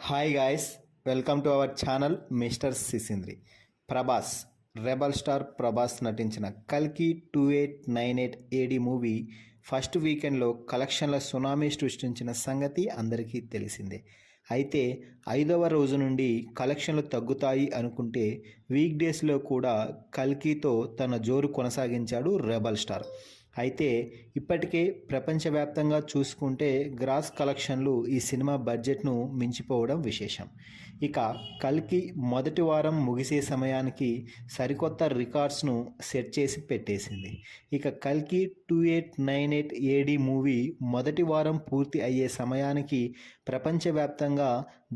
Hi guys, welcome to our channel mister సిసింద్రి. Prabhas, rebel star Prabhas నటించిన కల్కి 2898 AD movie first వీకెండ్లో కలెక్షన్ల సునామీ సృష్టించిన సంగతి అందరికీ తెలిసిందే. అయితే 5వ రోజు నుండి కలెక్షన్లు తగ్గుతాయి అనుకుంటే వీక్ డేస్లో కూడా కల్కితో తన జోరు కొనసాగించాడు రెబల్ స్టార్. అయితే ఇప్పటికే ప్రపంచవ్యాప్తంగా చూసుకుంటే గ్రాస్ కలెక్షన్లు ఈ సినిమా బడ్జెట్ను మించిపోవడం విశేషం. ఇక కల్కి మొదటి వారం ముగిసే సమయానికి సరికొత్త రికార్డ్స్ను సెట్ చేసి పెట్టేసింది. ఇక కల్కి 2898 ఏడి మూవీ మొదటి వారం పూర్తి అయ్యే సమయానికి ప్రపంచవ్యాప్తంగా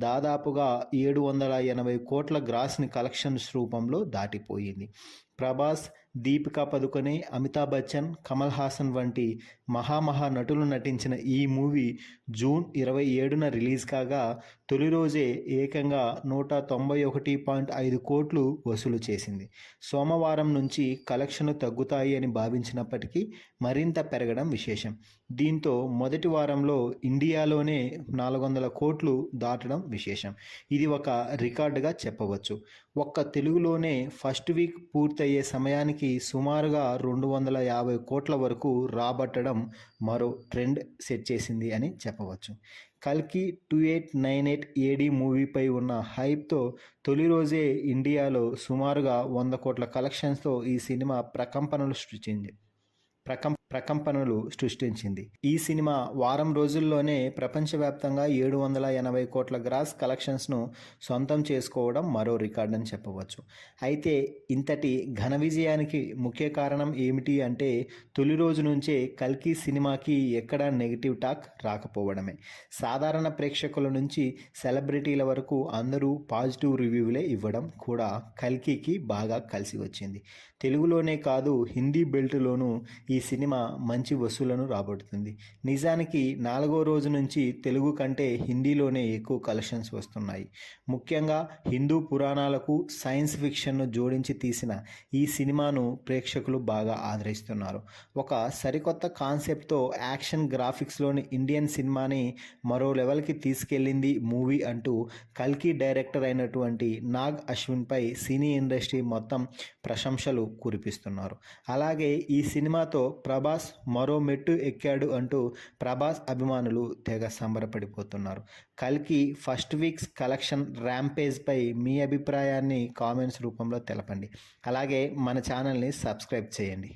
దాదాపుగా 780 కోట్ల గ్రాస్ని కలెక్షన్స్ రూపంలో దాటిపోయింది. ప్రభాస్, దీపికా పదుకొనే, అమితాబ్ బచ్చన్, కమల్ హాసన్ వంటి మహా నటులు నటించిన ఈ మూవీ జూన్ 27న రిలీజ్ కాగా తొలి రోజే ఏకంగా 191.5 కోట్లు వసూలు చేసింది. సోమవారం నుంచి కలెక్షన్లు తగ్గుతాయి అని భావించినప్పటికీ మరింత పెరగడం విశేషం. దీంతో మొదటి వారంలో ఇండియాలోనే 400 కోట్లు దాటడం విశేషం. ఇది ఒక రికార్డుగా చెప్పవచ్చు. ఒక్క తెలుగులోనే ఫస్ట్ వీక్ పూర్తయ్యే సమయానికి సుమారుగా 250 కోట్ల వరకు రాబట్టడం మరో ట్రెండ్ సెట్ చేసింది అని చెప్పవచ్చు. కల్కి 2898 ఏడి మూవీపై ఉన్న హైప్తో తొలి రోజే ఇండియాలో సుమారుగా 100 కోట్ల కలెక్షన్స్తో ఈ సినిమా ప్రకంపనలు సృష్టించింది. ఈ సినిమా వారం రోజుల్లోనే ప్రపంచవ్యాప్తంగా 780 కోట్ల గ్రాస్ కలెక్షన్స్ను సొంతం చేసుకోవడం మరో రికార్డ్ అని చెప్పవచ్చు. అయితే ఇంతటి ఘన విజయానికి ముఖ్య కారణం ఏమిటి అంటే తొలి రోజు నుంచే కల్కి సినిమాకి ఎక్కడా నెగిటివ్ టాక్ రాకపోవడమే. సాధారణ ప్రేక్షకుల నుంచి సెలబ్రిటీల వరకు అందరూ పాజిటివ్ రివ్యూలే ఇవ్వడం కూడా కల్కికి బాగా కలిసి వచ్చింది. తెలుగులోనే కాదు, హిందీ బెల్ట్లోనూ ఈ సినిమా మంచి వసూలను రాబడుతుంది. నిజానికి 4వ రోజు నుంచి తెలుగు కంటే హిందీలోనే ఎక్కువ కలెక్షన్స్ వస్తున్నాయి. ముఖ్యంగా హిందూ పురాణాలకు సైన్స్ ఫిక్షన్ను జోడించి తీసిన ఈ సినిమాను ప్రేక్షకులు బాగా ఆదరిస్తున్నారు. ఒక సరికొత్త కాన్సెప్ట్తో యాక్షన్ గ్రాఫిక్స్లోని ఇండియన్ సినిమాని మరో లెవెల్కి తీసుకెళ్ళింది మూవీ అంటూ కల్కి డైరెక్టర్ అయినటువంటి నాగ్ అశ్విన్పై సినీ ఇండస్ట్రీ మొత్తం ప్రశంసలు కురిపిస్తున్నారు. అలాగే ఈ సినిమాతో ప్రభాస్ మరో మెట్టు ఎక్కాడు అంటూ ప్రభాస్ అభిమానులు తెగ సంబరపడిపోతున్నారు. కల్కి ఫస్ట్ వీక్స్ కలెక్షన్ ర్యాంపేజ్పై మీ అభిప్రాయాన్ని కామెంట్స్ రూపంలో తెలపండి. అలాగే మన ఛానల్ని సబ్స్క్రైబ్ చేయండి.